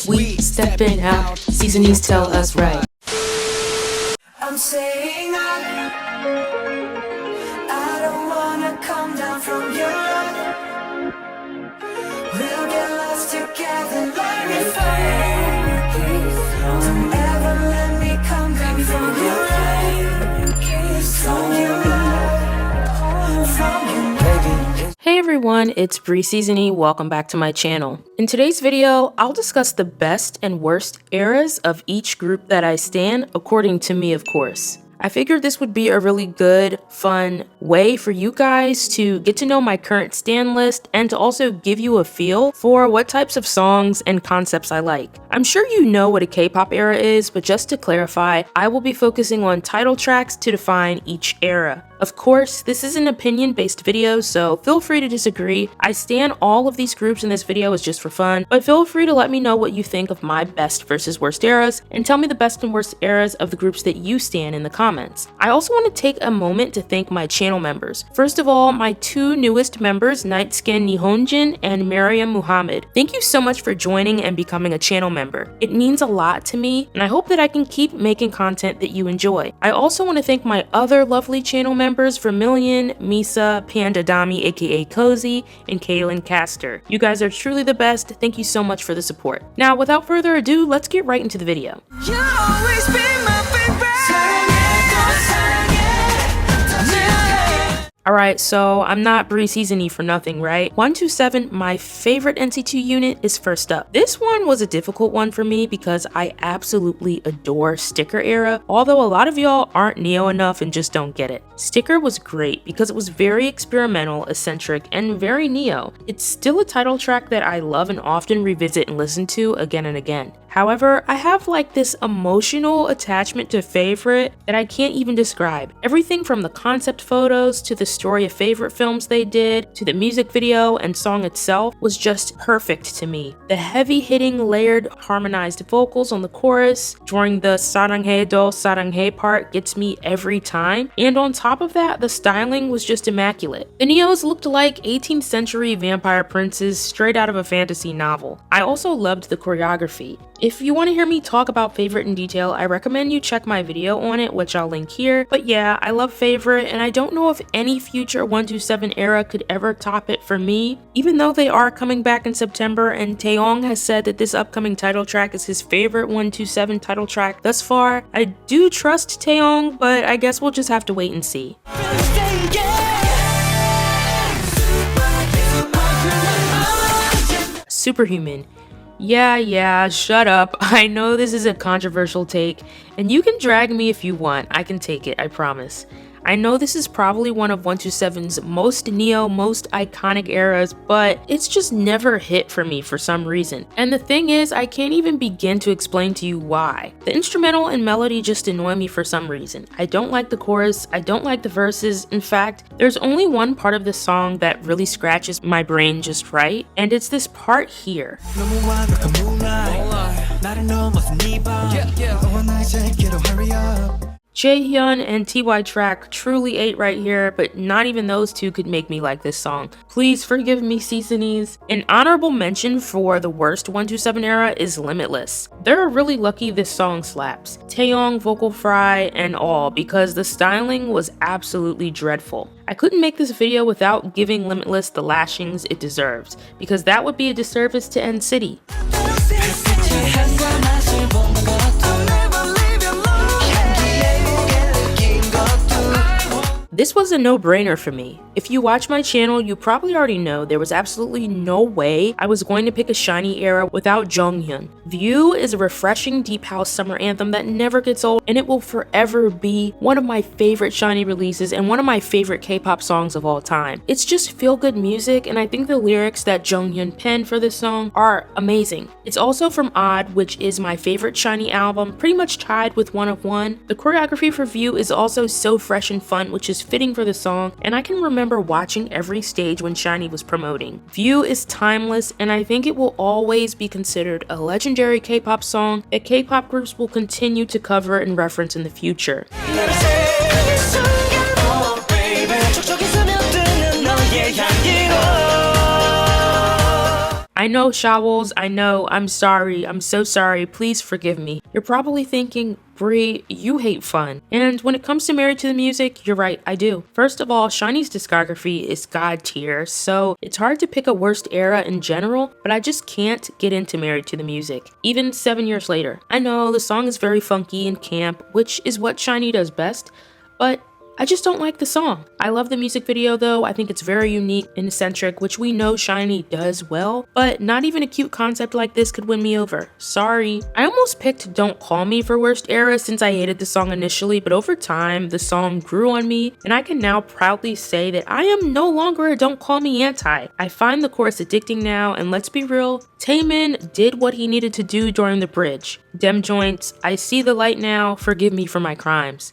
We stepping out, seasonies tell us right. I'm saying I don't wanna come down from your love. We'll get lost together like we fly. Don't ever let me come down from your love. From your love. From your love. Hey everyone, it's BRICzennie. Welcome back to my channel. In today's video, I'll discuss the best and worst eras of each group that I stan, according to me of course. I figured this would be a really good, fun way for you guys to get to know my current stan list and to also give you a feel for what types of songs and concepts I like. I'm sure you know what a K-pop era is, but just to clarify, I will be focusing on title tracks to define each era. Of course, this is an opinion-based video, so feel free to disagree. I stan all of these groups in this video is just for fun, but feel free to let me know what you think of my best versus worst eras, and tell me the best and worst eras of the groups that you stan in the comments. I also want to take a moment to thank my channel members. First of all, my two newest members, Nightskin Nihonjin and Mariam Muhammad. Thank you so much for joining and becoming a channel member. It means a lot to me, and I hope that I can keep making content that you enjoy. I also want to thank my other lovely channel members, Vermilion, Misa, Panda Dami aka Cozy, and Kaylin Caster. You guys are truly the best. Thank you so much for the support. Now, without further ado, let's get right into the video. You'll always be my favorite. Alright, so I'm not BRICzennie for nothing, right? 127, my favorite NC2 unit, is first up. This one was a difficult one for me because I absolutely adore Sticker era, although a lot of y'all aren't Neo enough and just don't get it. Sticker was great because it was very experimental, eccentric, and very Neo. It's still a title track that I love and often revisit and listen to again and again. However, I have like this emotional attachment to Favorite that I can't even describe. Everything from the concept photos to the story of favorite films they did to the music video and song itself was just perfect to me. The heavy-hitting, layered, harmonized vocals on the chorus during the saranghae do saranghae part gets me every time, and on top of that, the styling was just immaculate. The Neos looked like 18th century vampire princes straight out of a fantasy novel. I also loved the choreography. If you want to hear me talk about Favorite in detail, I recommend you check my video on it, which I'll link here. But yeah, I love Favorite, and I don't know if any future 127 era could ever top it for me. Even though they are coming back in September, and Taeyong has said that this upcoming title track is his favorite 127 title track thus far, I do trust Taeyong, but I guess we'll just have to wait and see. Superhuman. Yeah, shut up. I know this is a controversial take, and you can drag me if you want. I can take it, I promise. I know this is probably one of 127's most Neo, most iconic eras, but it's just never hit for me for some reason. And the thing is, I can't even begin to explain to you why. The instrumental and melody just annoy me for some reason. I don't like the chorus, I don't like the verses. In fact, there's only one part of this song that really scratches my brain just right, and it's this part here. Jaehyun and TY track truly ate right here, but not even those two could make me like this song. Please forgive me, seasonies. An honorable mention for the worst 127 era is Limitless. They're really lucky this song slaps. Taeyong, vocal fry, and all, because the styling was absolutely dreadful. I couldn't make this video without giving Limitless the lashings it deserves, because that would be a disservice to NCT. This was a no-brainer for me. If you watch my channel, you probably already know there was absolutely no way I was going to pick a SHINee era without Jonghyun. View is a refreshing deep house summer anthem that never gets old, and it will forever be one of my favorite SHINee releases and one of my favorite K-pop songs of all time. It's just feel-good music, and I think the lyrics that Jonghyun penned for this song are amazing. It's also from ATEEZ, which is my favorite SHINee album, pretty much tied with One of One. The choreography for View is also so fresh and fun, which is fitting for the song, and I can remember watching every stage when SHINee was promoting. View is timeless, and I think it will always be considered a legendary K-pop song that K-pop groups will continue to cover and reference in the future. I I know, Shawls, I know, I'm sorry, I'm so sorry, please forgive me. You're probably thinking, Brie, you hate fun. And when it comes to Married to the Music, you're right, I do. First of all, SHINee's discography is god tier, so it's hard to pick a worst era in general, but I just can't get into Married to the Music, even 7 years later. I know the song is very funky and camp, which is what SHINee does best, but I just don't like the song. I love the music video though. I think it's very unique and eccentric, which we know SHINee does well, but not even a cute concept like this could win me over. Sorry. I almost picked Don't Call Me for worst era since I hated the song initially, but over time, the song grew on me, and I can now proudly say that I am no longer a Don't Call Me anti. I find the chorus addicting now, and let's be real, Taemin did what he needed to do during the bridge. Dem joints, I see the light now, forgive me for my crimes.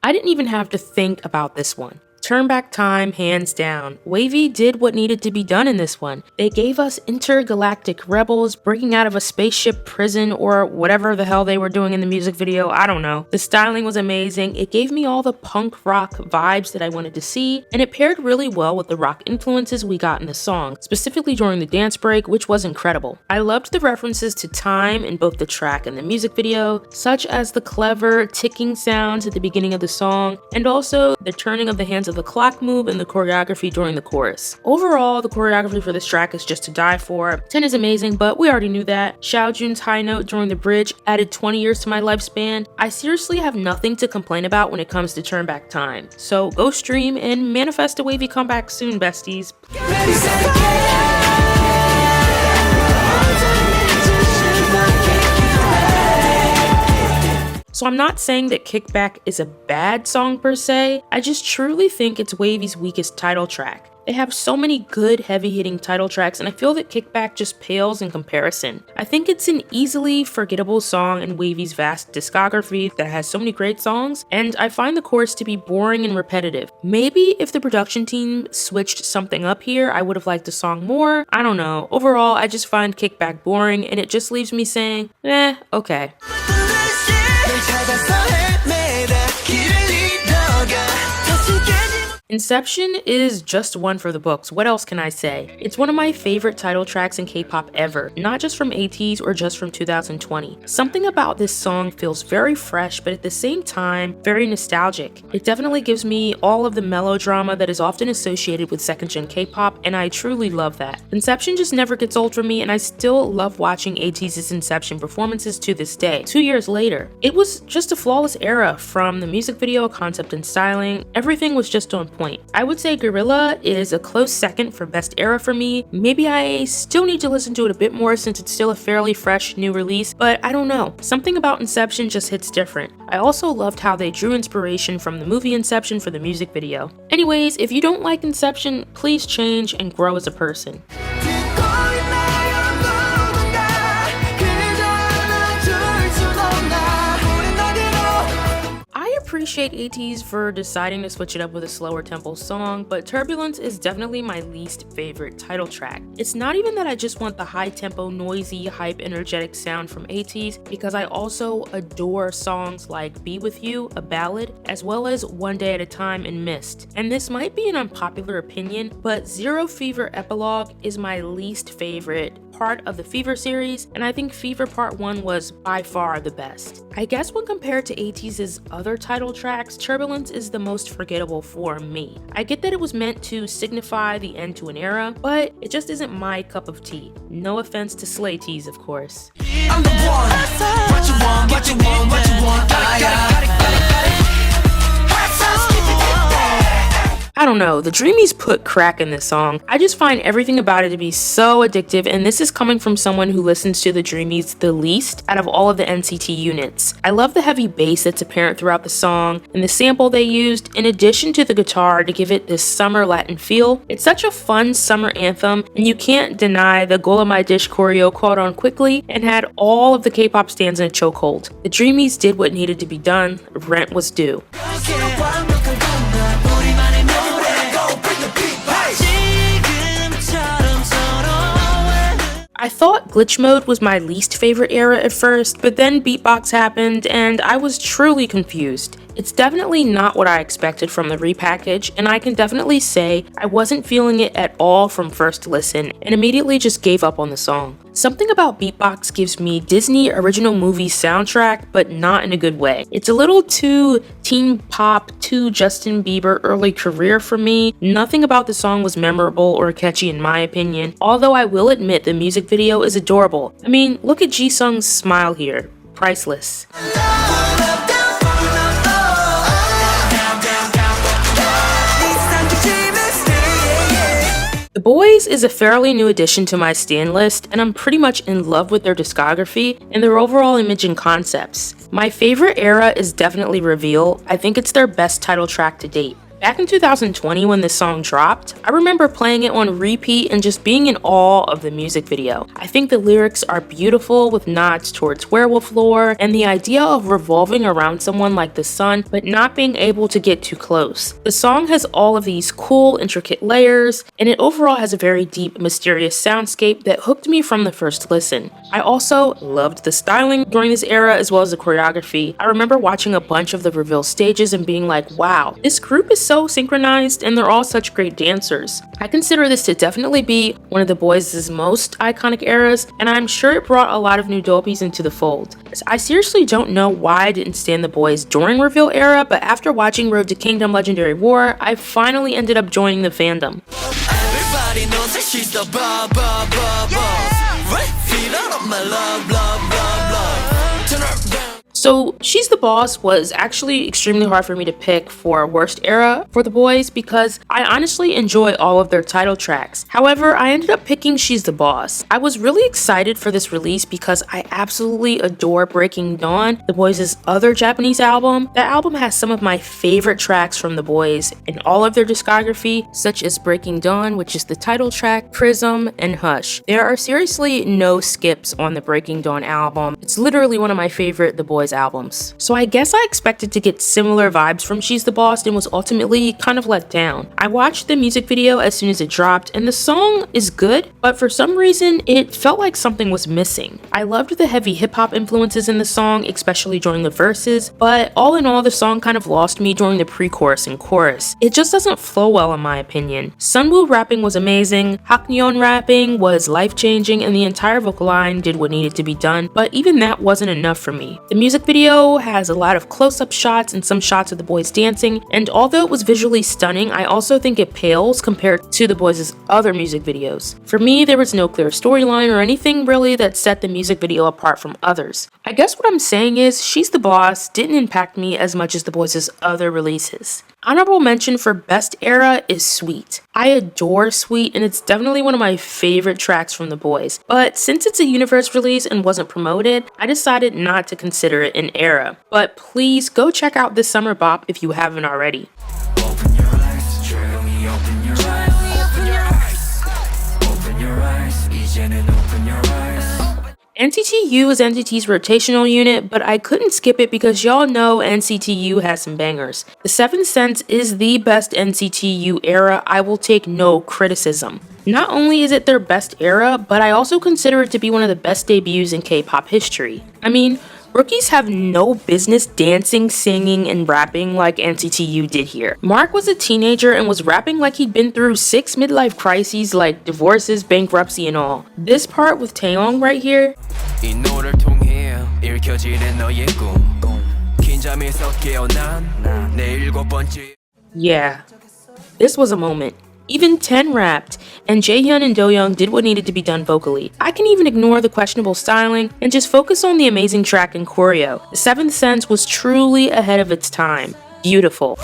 I didn't even have to think about this one. Turn Back Time, hands down. WayV did what needed to be done in this one. They gave us intergalactic rebels breaking out of a spaceship prison or whatever the hell they were doing in the music video, I don't know. The styling was amazing, it gave me all the punk rock vibes that I wanted to see, and it paired really well with the rock influences we got in the song, specifically during the dance break, which was incredible. I loved the references to time in both the track and the music video, such as the clever ticking sounds at the beginning of the song, and also the turning of the hands of the clock move and the choreography during the chorus. Overall, the choreography for this track is just to die for. 10 is amazing, but we already knew that. Xiaojun's high note during the bridge added 20 years to my lifespan. I seriously have nothing to complain about when it comes to Turn Back Time. So go stream and manifest a WayV comeback soon, besties. So I'm not saying that Kickback is a bad song per se, I just truly think it's WayV's weakest title track. They have so many good heavy-hitting title tracks, and I feel that Kickback just pales in comparison. I think it's an easily forgettable song in WayV's vast discography that has so many great songs, and I find the chorus to be boring and repetitive. Maybe if the production team switched something up here, I would have liked the song more. I don't know. Overall, I just find Kickback boring, and it just leaves me saying, okay. Inception is just one for the books, what else can I say? It's one of my favorite title tracks in K-pop ever, not just from ATEEZ or just from 2020. Something about this song feels very fresh, but at the same time, very nostalgic. It definitely gives me all of the melodrama that is often associated with second-gen K-pop, and I truly love that. Inception just never gets old for me, and I still love watching ATEEZ's Inception performances to this day, 2 years later. It was just a flawless era, from the music video, concept, and styling. Everything was just on point. I would say Gorilla is a close second for best era for me. Maybe I still need to listen to it a bit more since it's still a fairly fresh new release, but I don't know. Something about Inception just hits different. I also loved how they drew inspiration from the movie Inception for the music video. Anyways, if you don't like Inception, please change and grow as a person. I appreciate ATEEZ for deciding to switch it up with a slower tempo song, but Turbulence is definitely my least favorite title track. It's not even that I just want the high tempo, noisy, hype, energetic sound from ATEEZ, because I also adore songs like Be With You, a ballad, as well as One Day at a Time and Mist. And this might be an unpopular opinion, but Zero Fever Epilogue is my least favorite part of the Fever series, and I think Fever Part 1 was by far the best. I guess when compared to ATEEZ's other title tracks, Turbulence is the most forgettable for me. I get that it was meant to signify the end to an era, but it just isn't my cup of tea. No offense to SLAYTEEZ, of course. I'm the one. What you want, what you want, what you want. I don't know, the Dreamies put crack in this song. I just find everything about it to be so addictive, and this is coming from someone who listens to the Dreamies the least out of all of the NCT units. I love the heavy bass that's apparent throughout the song, and the sample they used, in addition to the guitar to give it this summer Latin feel. It's such a fun summer anthem, and you can't deny the Gola My Dish choreo caught on quickly and had all of the K-pop stands in a chokehold. The Dreamies did what needed to be done, rent was due. I thought glitch mode was my least favorite era at first, but then beatbox happened and I was truly confused. It's definitely not what I expected from the repackage, and I can definitely say I wasn't feeling it at all from first listen and immediately just gave up on the song. Something about beatbox gives me Disney original movie soundtrack, but not in a good way. It's a little too teen pop, too Justin Bieber early career for me. Nothing about the song was memorable or catchy in my opinion, although I will admit the music video is adorable. I mean, look at Jisung's smile here. Priceless. The BOYZ is a fairly new addition to my stan list, and I'm pretty much in love with their discography and their overall image and concepts. My favorite era is definitely Reveal. I think it's their best title track to date. Back in 2020 when this song dropped, I remember playing it on repeat and just being in awe of the music video. I think the lyrics are beautiful with nods towards werewolf lore and the idea of revolving around someone like the sun but not being able to get too close. The song has all of these cool, intricate layers, and it overall has a very deep, mysterious soundscape that hooked me from the first listen. I also loved the styling during this era as well as the choreography. I remember watching a bunch of the Reveal stages and being like, wow, this group is so synchronized and they're all such great dancers. I consider this to definitely be one of the BOYZ' most iconic eras, and I'm sure it brought a lot of new doppies into the fold. I seriously don't know why I didn't stand the BOYZ during Reveal era, but after watching Road to Kingdom Legendary War, I finally ended up joining the fandom. Everybody knows that she's the boss. Right feet out of my love. Turn her down. So She's the Boss was actually extremely hard for me to pick for worst era for the BOYZ because I honestly enjoy all of their title tracks. However, I ended up picking She's the Boss. I was really excited for this release because I absolutely adore Breaking Dawn, the BOYZ' other Japanese album. That album has some of my favorite tracks from the BOYZ in all of their discography, such as Breaking Dawn, which is the title track, Prism, and Hush. There are seriously no skips on the Breaking Dawn album. It's literally one of my favorite the BOYZ albums. So I guess I expected to get similar vibes from She's the Boss and was ultimately kind of let down. I watched the music video as soon as it dropped and the song is good, but for some reason it felt like something was missing. I loved the heavy hip-hop influences in the song, especially during the verses, but all in all the song kind of lost me during the pre-chorus and chorus. It just doesn't flow well in my opinion. Sunwoo rapping was amazing, Haknyeon rapping was life-changing, and the entire vocal line did what needed to be done, but even that wasn't enough for me. The music video has a lot of close-up shots and some shots of the BOYZ dancing, and although it was visually stunning, I also think it pales compared to the BOYZ' other music videos. For me, there was no clear storyline or anything really that set the music video apart from others. I guess what I'm saying is She's the Boss didn't impact me as much as the BOYZ' other releases. Honorable mention for best era is Sweet. I adore Sweet and it's definitely one of my favorite tracks from the BOYZ, but since it's a universe release and wasn't promoted, I decided not to consider it an era. But please go check out this summer bop if you haven't already. Open your eyes, 조용히 open your eyes. Open your eyes, 이제는 open your eyes. NCTU is NCT's rotational unit, but I couldn't skip it because y'all know NCTU has some bangers. The Seventh Sense is the best NCTU era. I will take no criticism. Not only is it their best era, but I also consider it to be one of the best debuts in K-pop history. I mean, rookies have no business dancing, singing, and rapping like NCTU did here. Mark was a teenager and was rapping like he'd been through 6 midlife crises like divorces, bankruptcy, and all. This part with Taeyong right here, 이 노래를 통해 읽혀지는 너의 꿈 긴장에서 깨어난 내 7번째 yeah, this was a moment. Even 10 rapped, and Jaehyun and Doyoung did what needed to be done vocally. I can even ignore the questionable styling and just focus on the amazing track and choreo. The Seventh Sense was truly ahead of its time. Beautiful.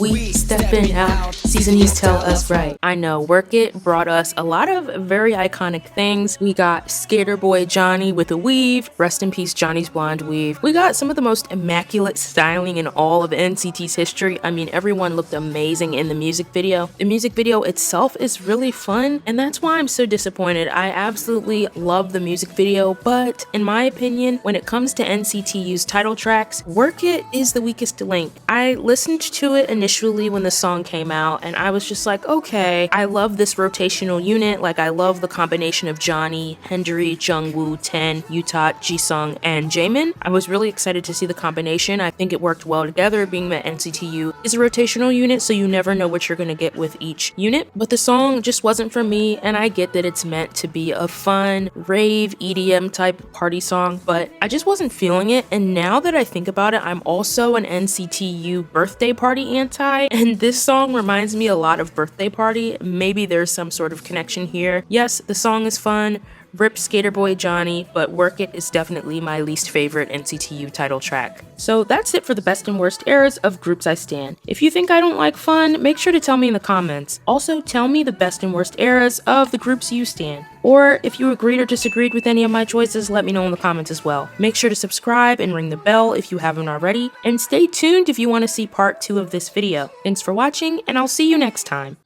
We stepping out, seasonies tell us right. I know, Work It brought us a lot of very iconic things. We got Skater Boy Johnny with a weave, rest in peace Johnny's blonde weave. We got some of the most immaculate styling in all of NCT's history. I mean, everyone looked amazing in the music video. The music video itself is really fun, and that's why I'm so disappointed. I absolutely love the music video, but in my opinion, when it comes to NCTU's title tracks, Work It is the weakest link. I listened to it initially when the song came out, and I was just like, okay, I love this rotational unit. Like, I love the combination of Johnny, Hendry, Jungwoo, Ten, Yuta, Jisung, and Jaemin. I was really excited to see the combination. I think it worked well together, being that NCT U is a rotational unit, so you never know what you're gonna get with each unit. But the song just wasn't for me, and I get that it's meant to be a fun, rave, EDM type party song, but I just wasn't feeling it. And now that I think about it, I'm also an NCT U birthday party anti, and this song reminds me a lot of Birthday Party. Maybe there's some sort of connection here. Yes, the song is fun, rip Skater Boy Johnny, but Work It is definitely my least favorite NCT U title track. So that's it for the best and worst eras of groups I stan. If you think I don't like fun, make sure to tell me in the comments. Also, tell me the best and worst eras of the groups you stan. Or if you agreed or disagreed with any of my choices, let me know in the comments as well. Make sure to subscribe and ring the bell if you haven't already, and stay tuned if you want to see part 2 of this video. Thanks for watching, and I'll see you next time.